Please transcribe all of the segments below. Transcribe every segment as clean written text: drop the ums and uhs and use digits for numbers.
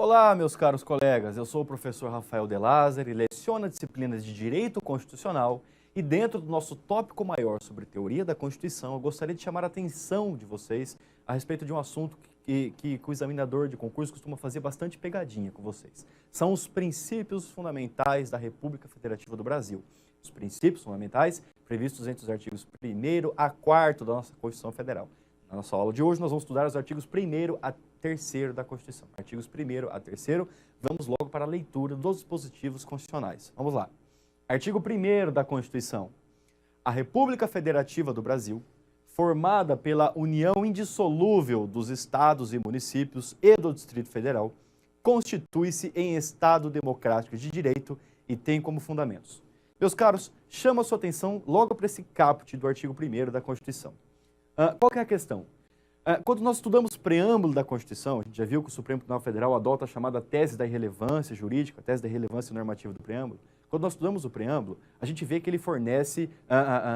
Olá, meus caros colegas, eu sou o professor Rafael De Lázari, leciono disciplinas de Direito Constitucional e dentro do nosso tópico maior sobre teoria da Constituição, eu gostaria de chamar a atenção de vocês a respeito de um assunto que o examinador de concurso costuma fazer bastante pegadinha com vocês. São os princípios fundamentais da República Federativa do Brasil. Os princípios fundamentais previstos entre os artigos 1º a 4º da nossa Constituição Federal. Na nossa aula de hoje, nós vamos estudar os artigos 1º a 3º da Constituição. Artigos 1º a 3º, vamos logo para a leitura dos dispositivos constitucionais. Vamos lá. Artigo 1º da Constituição. A República Federativa do Brasil, formada pela união indissolúvel dos estados e municípios e do Distrito Federal, constitui-se em Estado democrático de direito e tem como fundamentos. Meus caros, chamo a sua atenção logo para esse caput do artigo 1º da Constituição. Qual que é a questão? Quando nós estudamos o preâmbulo da Constituição, a gente já viu que o Supremo Tribunal Federal adota a chamada tese da irrelevância jurídica, a tese da irrelevância normativa do preâmbulo. Quando nós estudamos o preâmbulo, a gente vê que ele fornece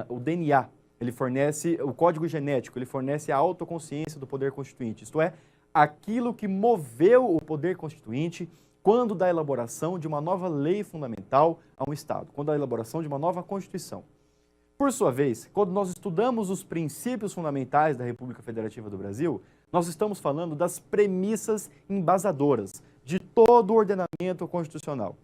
o DNA, ele fornece o código genético, ele fornece a autoconsciência do poder constituinte, isto é, aquilo que moveu o poder constituinte quando da elaboração de uma nova lei fundamental a um Estado, quando da elaboração de uma nova Constituição. Por sua vez, quando nós estudamos os princípios fundamentais da República Federativa do Brasil, nós estamos falando das premissas embasadoras de todo o ordenamento constitucional.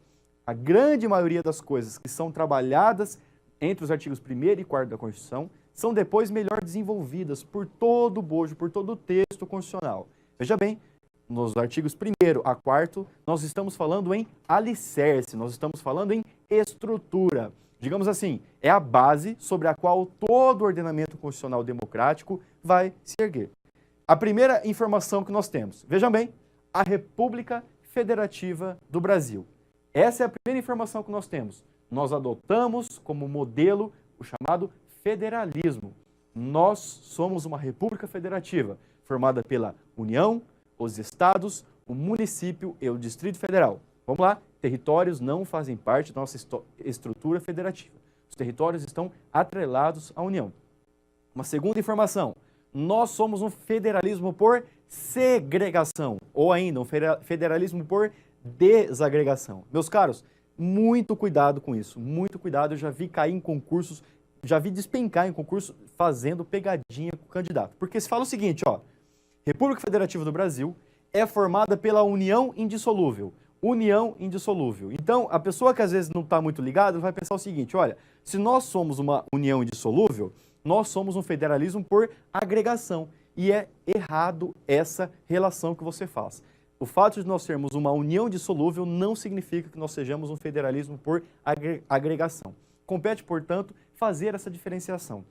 A grande maioria das coisas que são trabalhadas entre os artigos 1º e 4º da Constituição são depois melhor desenvolvidas por todo o bojo, por todo o texto constitucional. Veja bem, nos artigos 1º a 4º, nós estamos falando em alicerce, nós estamos falando em estrutura. Digamos assim, é a base sobre a qual todo o ordenamento constitucional democrático vai se erguer. A primeira informação que nós temos, vejam bem, a República Federativa do Brasil. Essa é a primeira informação que nós temos. Nós adotamos como modelo o chamado federalismo. Nós somos uma república federativa, formada pela União, os estados, o município e o Distrito Federal. Vamos lá, territórios não fazem parte da nossa estrutura federativa. Os territórios estão atrelados à União. Uma segunda informação, nós somos um federalismo por segregação, ou ainda um federalismo por desagregação. Meus caros, muito cuidado com isso, muito cuidado. Eu já vi cair em concursos, já vi despencar em concurso fazendo pegadinha com o candidato. Porque se fala o seguinte, ó, República Federativa do Brasil é formada pela união indissolúvel. União indissolúvel. Então, a pessoa que às vezes não está muito ligada vai pensar o seguinte, olha, se nós somos uma união indissolúvel, nós somos um federalismo por agregação. E é errado essa relação que você faz. O fato de nós sermos uma união indissolúvel não significa que nós sejamos um federalismo por agregação. Compete, portanto, fazer essa diferenciação.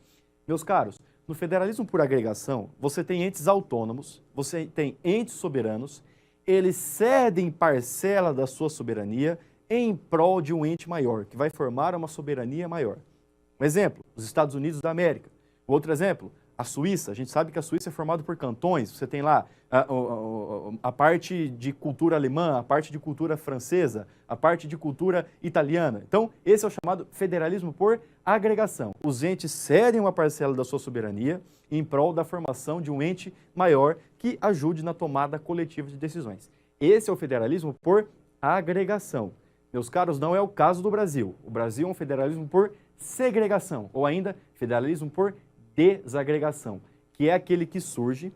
Meus caros, no federalismo por agregação, você tem entes autônomos, você tem entes soberanos, eles cedem parcela da sua soberania em prol de um ente maior, que vai formar uma soberania maior. Um exemplo, os Estados Unidos da América. Outro exemplo, a Suíça. A gente sabe que a Suíça é formada por cantões. Você tem lá a parte de cultura alemã, a parte de cultura francesa, a parte de cultura italiana. Então, esse é o chamado federalismo por agregação. Os entes cedem uma parcela da sua soberania em prol da formação de um ente maior que ajude na tomada coletiva de decisões. Esse é o federalismo por agregação. Meus caros, não é o caso do Brasil. O Brasil é um federalismo por segregação, ou ainda federalismo por desagregação, que é aquele que surge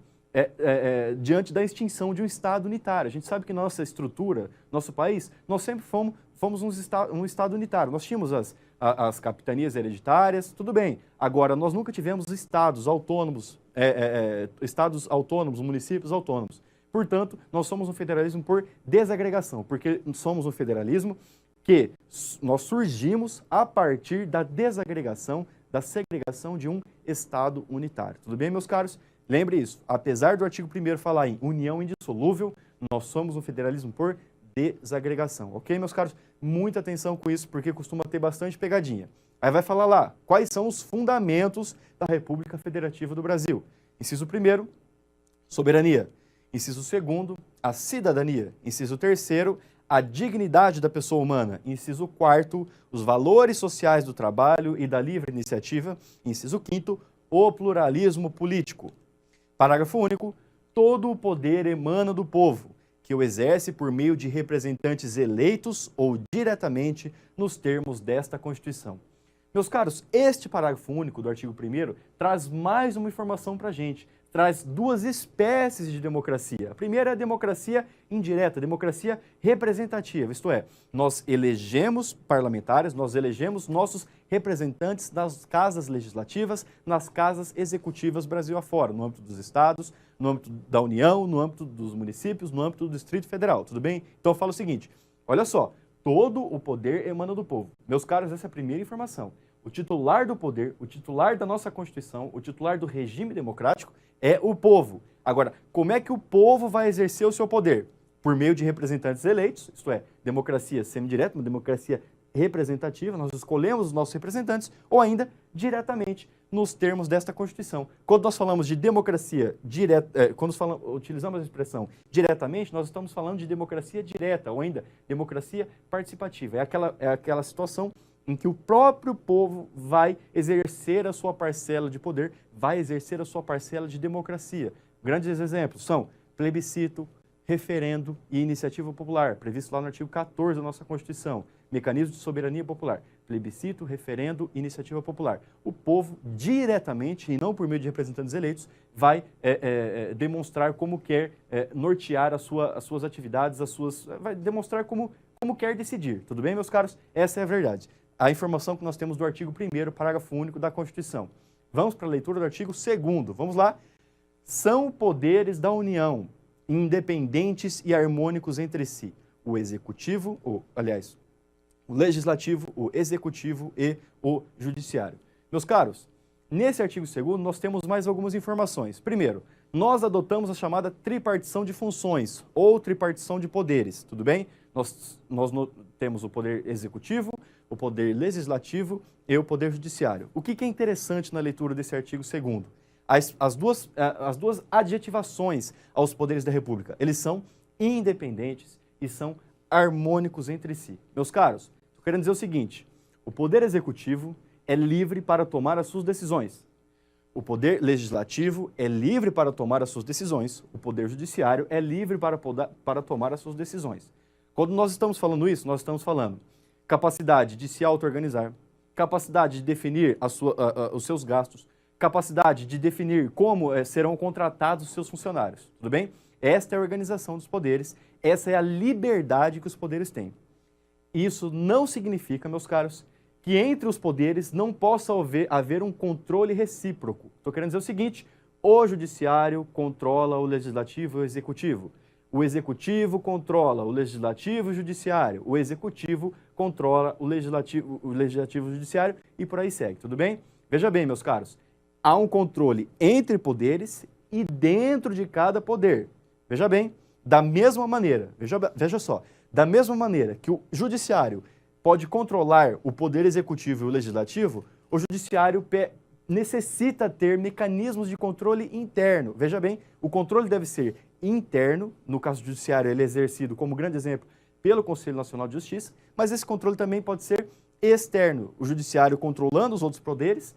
diante da extinção de um Estado unitário. A gente sabe que nossa estrutura, nosso país, nós sempre fomos um Estado unitário. Nós tínhamos as capitanias hereditárias, tudo bem. Agora, nós nunca tivemos estados autônomos, municípios autônomos. Portanto, nós somos um federalismo por desagregação, porque somos um federalismo que nós surgimos a partir da desagregação, da segregação de um Estado unitário. Tudo bem, meus caros? Lembre isso, apesar do artigo 1º falar em união indissolúvel, nós somos um federalismo por desagregação. Ok, meus caros? Muita atenção com isso, porque costuma ter bastante pegadinha. Aí vai falar lá, quais são os fundamentos da República Federativa do Brasil? Inciso 1º, soberania. Inciso 2º, a cidadania. Inciso 3º, a dignidade da pessoa humana. Inciso 4º, os valores sociais do trabalho e da livre iniciativa. Inciso 5º, o pluralismo político. Parágrafo único, todo o poder emana do povo que o exerce por meio de representantes eleitos ou diretamente nos termos desta Constituição. Meus caros, este parágrafo único do artigo 1º traz mais uma informação para a gente. Traz duas espécies de democracia. A primeira é a democracia indireta, a democracia representativa, isto é, nós elegemos parlamentares, nós elegemos nossos representantes nas casas legislativas, nas casas executivas Brasil afora, no âmbito dos estados, no âmbito da União, no âmbito dos municípios, no âmbito do Distrito Federal, tudo bem? Então eu falo o seguinte, olha só, todo o poder emana do povo. Meus caros, essa é a primeira informação. O titular do poder, o titular da nossa Constituição, o titular do regime democrático é o povo. Agora, como é que o povo vai exercer o seu poder? Por meio de representantes eleitos, isto é, democracia semidireta, uma democracia representativa, nós escolhemos os nossos representantes, ou ainda diretamente nos termos desta Constituição. Quando nós falamos de democracia direta, utilizamos a expressão diretamente, nós estamos falando de democracia direta, ou ainda democracia participativa. É aquela situação em que o próprio povo vai exercer a sua parcela de poder, vai exercer a sua parcela de democracia. Grandes exemplos são plebiscito, referendo e iniciativa popular, previsto lá no artigo 14 da nossa Constituição. Mecanismo de soberania popular, plebiscito, referendo e iniciativa popular. O povo diretamente, e não por meio de representantes eleitos, vai demonstrar como quer nortear as suas atividades, vai demonstrar como quer decidir. Tudo bem, meus caros? Essa é a verdade. A informação que nós temos do artigo 1º, parágrafo único da Constituição. Vamos para a leitura do artigo 2º. Vamos lá. São poderes da União, independentes e harmônicos entre si. O Executivo, o Legislativo, o Executivo e o Judiciário. Meus caros, nesse artigo 2º nós temos mais algumas informações. Primeiro, nós adotamos a chamada tripartição de funções ou tripartição de poderes, tudo bem? Nós temos o poder executivo, o poder legislativo e o poder judiciário. O que é interessante na leitura desse artigo 2º? As duas adjetivações aos poderes da República, eles são independentes e são harmônicos entre si. Meus caros, estou querendo dizer o seguinte, o poder executivo é livre para tomar as suas decisões. O poder legislativo é livre para tomar as suas decisões. O poder judiciário é livre para tomar as suas decisões. Quando nós estamos falando isso, nós estamos falando capacidade de se auto-organizar, capacidade de definir os seus gastos, capacidade de definir como serão contratados os seus funcionários, tudo bem? Esta é a organização dos poderes, essa é a liberdade que os poderes têm. Isso não significa, meus caros, que entre os poderes não possa haver um controle recíproco. Estou querendo dizer o seguinte, o judiciário controla o legislativo e o executivo. O executivo controla o legislativo e o judiciário. O executivo controla o legislativo e o judiciário e por aí segue, tudo bem? Veja bem, meus caros, há um controle entre poderes e dentro de cada poder. Veja bem, da mesma maneira, veja só, da mesma maneira que o judiciário pode controlar o poder executivo e o legislativo, o judiciário necessita ter mecanismos de controle interno. Veja bem, o controle deve ser interno, no caso do judiciário ele é exercido como grande exemplo pelo Conselho Nacional de Justiça, mas esse controle também pode ser externo, o judiciário controlando os outros poderes,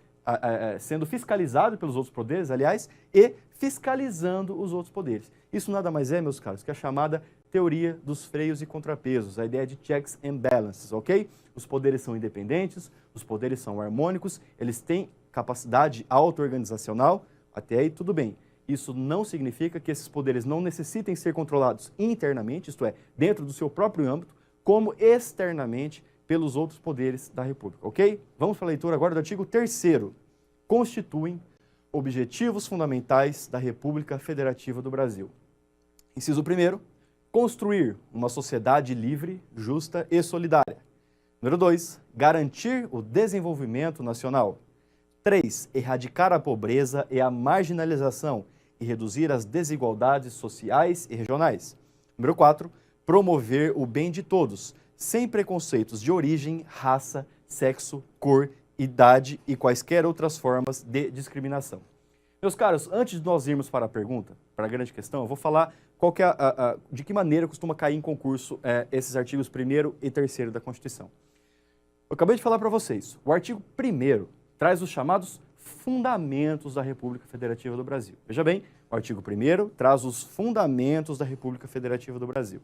sendo fiscalizado pelos outros poderes, aliás, e fiscalizando os outros poderes. Isso nada mais é, meus caros, que a chamada teoria dos freios e contrapesos, a ideia de checks and balances, ok? Os poderes são independentes, os poderes são harmônicos, eles têm capacidade auto-organizacional, até aí tudo bem. Isso não significa que esses poderes não necessitem ser controlados internamente, isto é, dentro do seu próprio âmbito, como externamente pelos outros poderes da República, ok? Vamos para a leitura agora do artigo 3º. Constituem objetivos fundamentais da República Federativa do Brasil. Inciso 1º, construir uma sociedade livre, justa e solidária. Número 2, garantir o desenvolvimento nacional. 3, erradicar a pobreza e a marginalização e reduzir as desigualdades sociais e regionais. Número 4, promover o bem de todos, sem preconceitos de origem, raça, sexo, cor, idade e quaisquer outras formas de discriminação. Meus caros, antes de nós irmos para a pergunta, para a grande questão, eu vou falar de que maneira costuma cair em concurso esses artigos 1º e 3º da Constituição. Eu acabei de falar para vocês, o artigo 1º traz os chamados fundamentos da República Federativa do Brasil. Veja bem, o artigo 1º traz os fundamentos da República Federativa do Brasil.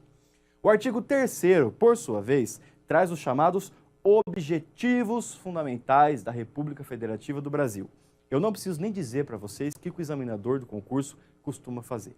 O artigo 3º, por sua vez, traz os chamados objetivos fundamentais da República Federativa do Brasil. Eu não preciso nem dizer para vocês o que o examinador do concurso costuma fazer.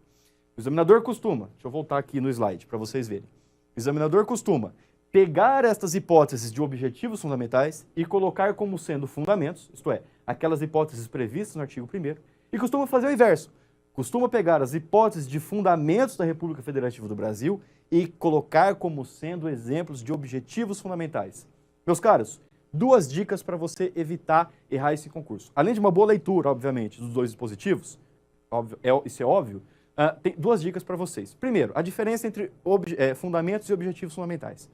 O examinador costuma, deixa eu voltar aqui no slide para vocês verem. O examinador costuma pegar estas hipóteses de objetivos fundamentais e colocar como sendo fundamentos, isto é, aquelas hipóteses previstas no artigo 1º, e costuma fazer o inverso. Costuma pegar as hipóteses de fundamentos da República Federativa do Brasil e colocar como sendo exemplos de objetivos fundamentais. Meus caros, duas dicas para você evitar errar esse concurso. Além de uma boa leitura, obviamente, dos dois dispositivos, isso é óbvio, tem duas dicas para vocês. Primeiro, a diferença entre fundamentos e objetivos fundamentais.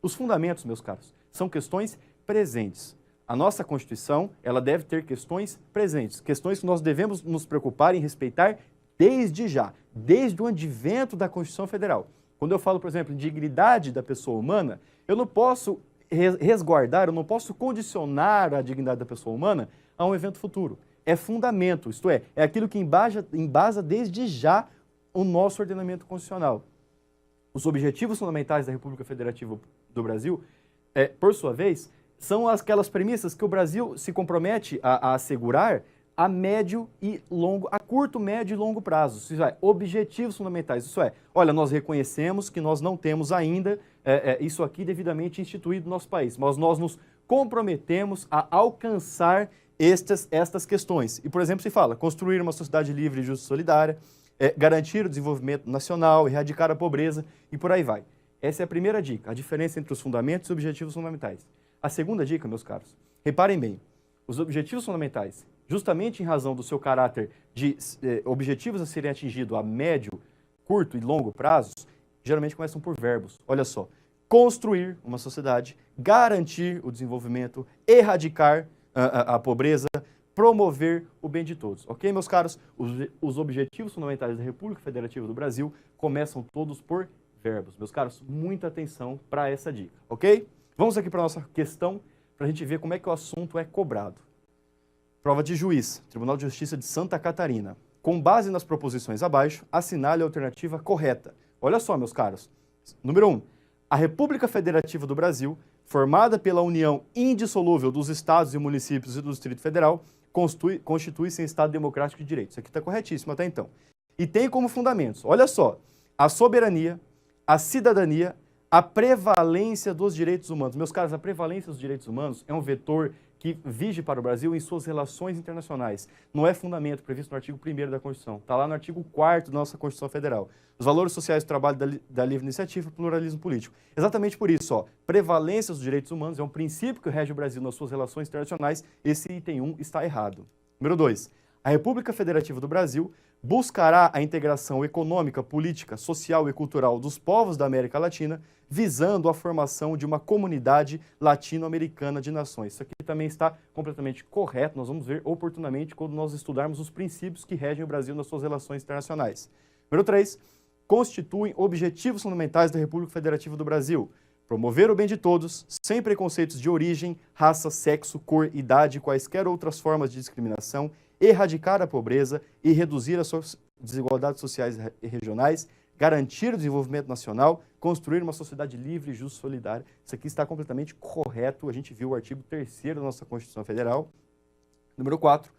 Os fundamentos, meus caros, são questões presentes. A nossa Constituição, ela deve ter questões presentes, questões que nós devemos nos preocupar em respeitar desde já, desde o advento da Constituição Federal. Quando eu falo, por exemplo, em dignidade da pessoa humana, eu não posso resguardar, eu não posso condicionar a dignidade da pessoa humana a um evento futuro. É fundamento, isto é aquilo que embasa desde já o nosso ordenamento constitucional. Os objetivos fundamentais da República Federativa do Brasil, por sua vez, são aquelas premissas que o Brasil se compromete a assegurar a médio e longo, a curto, médio e longo prazo. Isso é, objetivos fundamentais. Isso é, olha, nós reconhecemos que nós não temos ainda isso aqui devidamente instituído no nosso país, mas nós nos comprometemos a alcançar estas questões. E, por exemplo, se fala construir uma sociedade livre, justa e solidária, garantir o desenvolvimento nacional, erradicar a pobreza e por aí vai. Essa é a primeira dica, a diferença entre os fundamentos e objetivos fundamentais. A segunda dica, meus caros, reparem bem, os objetivos fundamentais, justamente em razão do seu caráter de objetivos a serem atingidos a médio, curto e longo prazos, geralmente começam por verbos. Olha só, construir uma sociedade, garantir o desenvolvimento, erradicar a pobreza, promover o bem de todos. Ok, meus caros? Os objetivos fundamentais da República Federativa do Brasil começam todos por verbos. Meus caros, muita atenção para essa dica, ok? Vamos aqui para a nossa questão, para a gente ver como é que o assunto é cobrado. Prova de juiz, Tribunal de Justiça de Santa Catarina. Com base nas proposições abaixo, assinale a alternativa correta. Olha só, meus caros. Número 1. A República Federativa do Brasil, formada pela união indissolúvel dos estados e municípios e do Distrito Federal, constitui-se em Estado Democrático de Direito. Isso aqui está corretíssimo até então. E tem como fundamentos, olha só, a soberania, a cidadania, a prevalência dos direitos humanos. Meus caros, a prevalência dos direitos humanos é um vetor que vige para o Brasil em suas relações internacionais. Não é fundamento previsto no artigo 1º da Constituição. Está lá no artigo 4º da nossa Constituição Federal. Os valores sociais do trabalho da livre iniciativa e pluralismo político. Exatamente por isso, prevalência dos direitos humanos é um princípio que rege o Brasil nas suas relações internacionais. Esse item 1 está errado. Número 2. A República Federativa do Brasil buscará a integração econômica, política, social e cultural dos povos da América Latina, visando a formação de uma comunidade latino-americana de nações. Isso aqui também está completamente correto, nós vamos ver oportunamente quando nós estudarmos os princípios que regem o Brasil nas suas relações internacionais. Número 3. Constituem objetivos fundamentais da República Federativa do Brasil. Promover o bem de todos, sem preconceitos de origem, raça, sexo, cor, idade e quaisquer outras formas de discriminação, erradicar a pobreza e reduzir as desigualdades sociais e regionais, garantir o desenvolvimento nacional, construir uma sociedade livre, justa e solidária. Isso aqui está completamente correto, a gente viu o artigo 3º da nossa Constituição Federal. Número 4.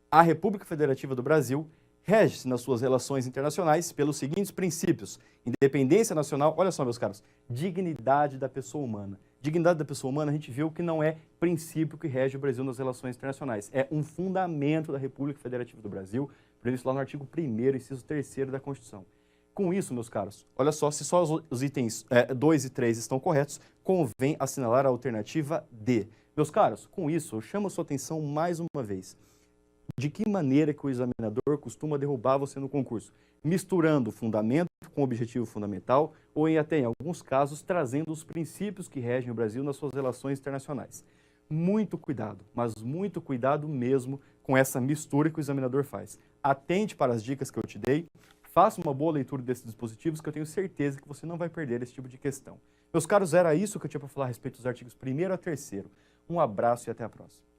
A República Federativa do Brasil rege-se nas suas relações internacionais pelos seguintes princípios: independência nacional, olha só, meus caros, dignidade da pessoa humana. Dignidade da pessoa humana, a gente viu que não é princípio que rege o Brasil nas relações internacionais. É um fundamento da República Federativa do Brasil, previsto lá no artigo 1º, inciso 3º da Constituição. Com isso, meus caros, olha só, se só os itens 2 e 3 estão corretos, convém assinalar a alternativa D. Meus caros, com isso, eu chamo a sua atenção mais uma vez. De que maneira que o examinador costuma derrubar você no concurso? Misturando fundamento com objetivo fundamental ou, até em alguns casos, trazendo os princípios que regem o Brasil nas suas relações internacionais. Muito cuidado, mas muito cuidado mesmo com essa mistura que o examinador faz. Atente para as dicas que eu te dei, faça uma boa leitura desses dispositivos que eu tenho certeza que você não vai perder esse tipo de questão. Meus caros, era isso que eu tinha para falar a respeito dos artigos 1º a 3º. Um abraço e até a próxima.